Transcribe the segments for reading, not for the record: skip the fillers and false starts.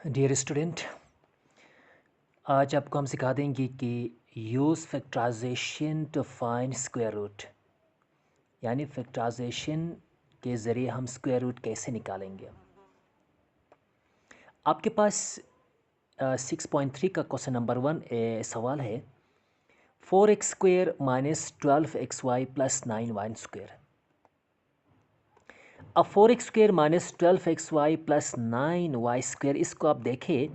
Dear student, आज आपको हम सिखा देंगे कि use factorisation to find square root, यानी फैक्टराइजेशन के ज़रिए हम स्क्वायर रूट कैसे निकालेंगे। आपके पास 6.3 का क्वेश्चन नंबर 1 सवाल है 4x square minus 12xy plus 9y square. अब 4x square minus 12xy plus 9y square, इसको आप देखें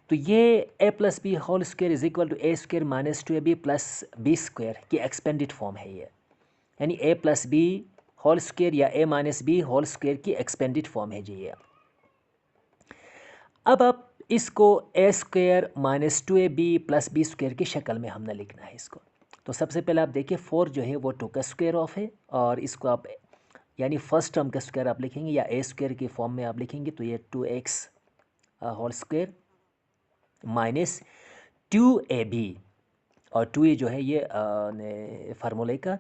तो ये a plus B whole square is equal to A square minus 2ab plus B square की expanded form है ये, यानी a plus B whole square या a minus B whole square की एक्सपेंडेड फॉर्म है जी ये। अब आप इसको a square minus 2ab plus B square की शक्ल में हमने लिखना है इसको। तो सबसे पहले आप देखिए 4 जो है वो 2 का स्क्वायर ऑफ है, और इसको आप यानी फर्स्ट टर्म का स्क्वायर आप लिखेंगे या a स्क्वायर की फॉर्म में आप लिखेंगे तो ये 2x whole square minus 2ab, और 2a जो है ये फार्मूले का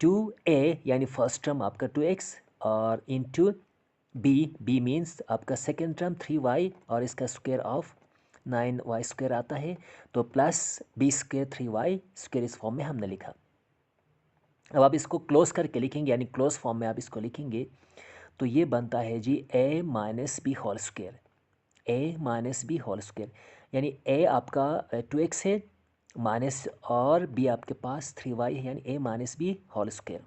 2a यानी फर्स्ट टर्म आपका 2x और इनटू b मीन्स आपका सेकेंड टर्म 3y और इसका स्क्वायर ऑफ 9y स्क्वायर आता है, तो plus b square 3y square इस फॉर्म में हमने लिखा। अब आप इसको क्लोज करके लिखेंगे, यानी क्लोज फॉर्म में आप इसको लिखेंगे तो ये बनता है जी a minus B whole square, a minus B whole square, यानी a आपका 2x है माइनस और b आपके पास 3y है, यानी a minus B whole square.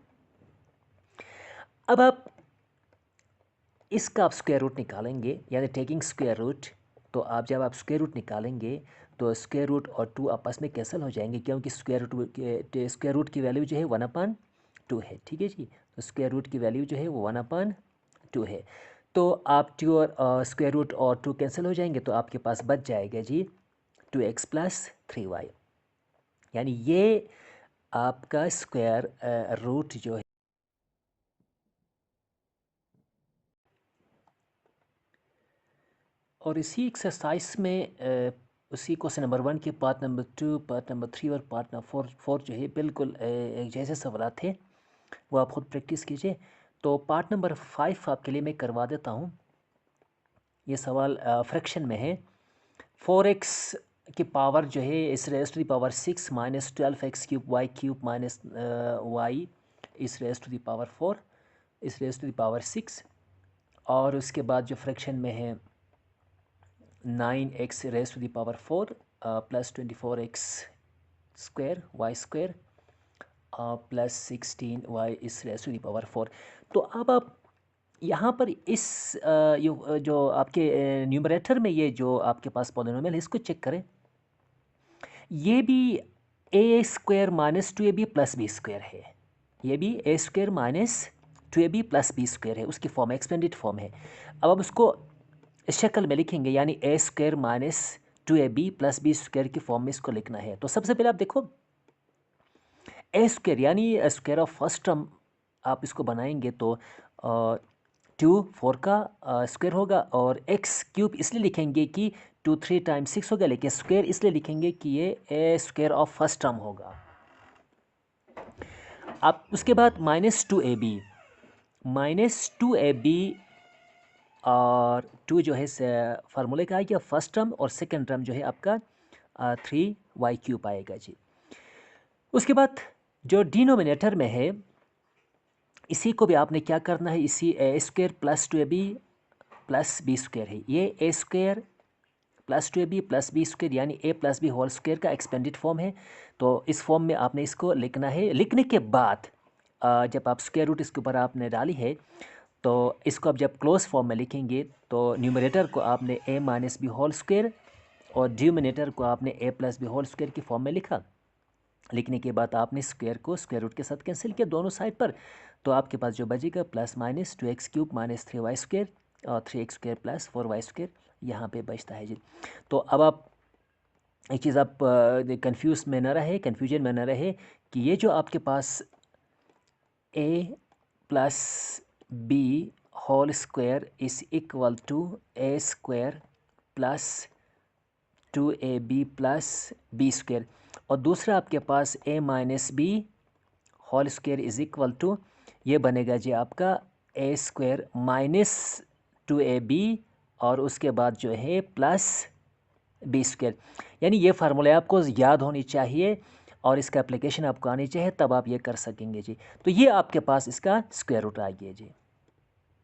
अब आप इसका आप स्क्वायर रूट निकालेंगे, यानी टेकिंग स्क्वायर रूट, तो आप जब आप स्क्वायर रूट निकालेंगे तो स्क्वायर रूट और 2 आपस में कैंसिल हो जाएंगे, क्योंकि स्क्वायर रूट की वैल्यू जो है 1/2 है। ठीक है जी, तो स्क्वायर रूट की वैल्यू जो है वो 1/2 है। तो आप 2 और स्क्वायर रूट और 2 कैंसिल हो जाएंगे, तो आपके पास बच जाएगा जी 2x प्लस 3y, यानी ये आपका स्क्वायर रूट जो है। और इसी एक्सरसाइज में उसी क्वेश्चन नंबर 1 के पार्ट नंबर 2, पार्ट नंबर 3 और पार्ट नंबर 4 जो है बिल्कुल एक जैसे सवाल थे, वो आप खुद प्रैक्टिस कीजिए। तो पार्ट नंबर 5 आपके लिए मैं करवा देता हूँ। ये सवाल फ्रैक्शन में है। 4x की पावर जो है इस raise to the power 6 minus 12x cube Y cube minus Y इस रेस टू द पावर 4 इस रेस टू द पावर 6, और उसके बाद जो फ्रैक्शन में है 9x raise to the power 4 plus 24x square Y square plus 16y इस raise to the power 4। तो अब आप यहाँ पर इस जो आपके न्यूमरेटर में ये जो आपके पास पॉलिनोमियल है इसको चेक करें। ये भी a square minus 2ab plus B square है, ये भी a square minus 2ab plus B square है, उसकी फॉर्म एक्सपेंडेड फॉर्म है। अब आप उसको इस शक्ल में लिखेंगे, यानी a square minus 2ab plus B square की फॉर्म में इसको लिखना है। तो सबसे पहले आप देखो ए स्क्वायर यानी स्क्वायर ऑफ फर्स्ट टर्म आप इसको बनाएंगे तो 4 का स्क्वायर होगा, और एक्स क्यूब इसलिए लिखेंगे कि 2 3 टाइम्स 6 होगा, लेकिन स्क्वायर इसलिए लिखेंगे कि ये a square of first term होगा। आप उसके बाद -2ab और 2 जो है फार्मूले का आएगा फर्स्ट टर्म, और सेकंड टर्म जो है आपका 3y³ आएगा जी। उसके बाद जो डिनोमिनेटर में है इसी को भी आपने क्या करना है, इसी a square plus 2ab plus B square है, ये a square plus 2ab plus B square यानी a plus B whole square का एक्सपेंडेड फॉर्म है। तो इस फॉर्म में आपने इसको लिखना है। लिखने के बाद जब आप स्क्वायर रूट इसके ऊपर आपने डाली है तो इसको आप जब क्लोज फॉर्म में लिखेंगे तो न्यूमरेटर को आपने a minus B whole square और डिनोमिनेटर को आपने a plus B whole square की फॉर्म में लिखा। लिखने के बाद आपने स्क्वायर को स्क्वायर रूट के साथ कैंसिल किया दोनों साइड पर, तो आपके पास जो बचेगा plus minus 2x³ minus 3y square और 3x² प्लस 4y स्क्वायर यहाँ पे बचता है जी। तो अब आप एक चीज़ आप कन्फ्यूजन में न रहे कि ये जो आपके पास a plus B whole square is equal to A square plus 2ab plus B square, और दूसरा आपके पास a minus B whole square is equal to ये बनेगा जी आपका ए स्क्वायर माइनस 2ab और उसके बाद जो है प्लस बी स्क्वायर। यानी ये फार्मूला आपको याद होनी चाहिए और इसका एप्लीकेशन आपको आनी चाहिए, तब आप ये कर सकेंगे जी। तो ये आपके पास इसका स्क्वायर रूट आ गया जी।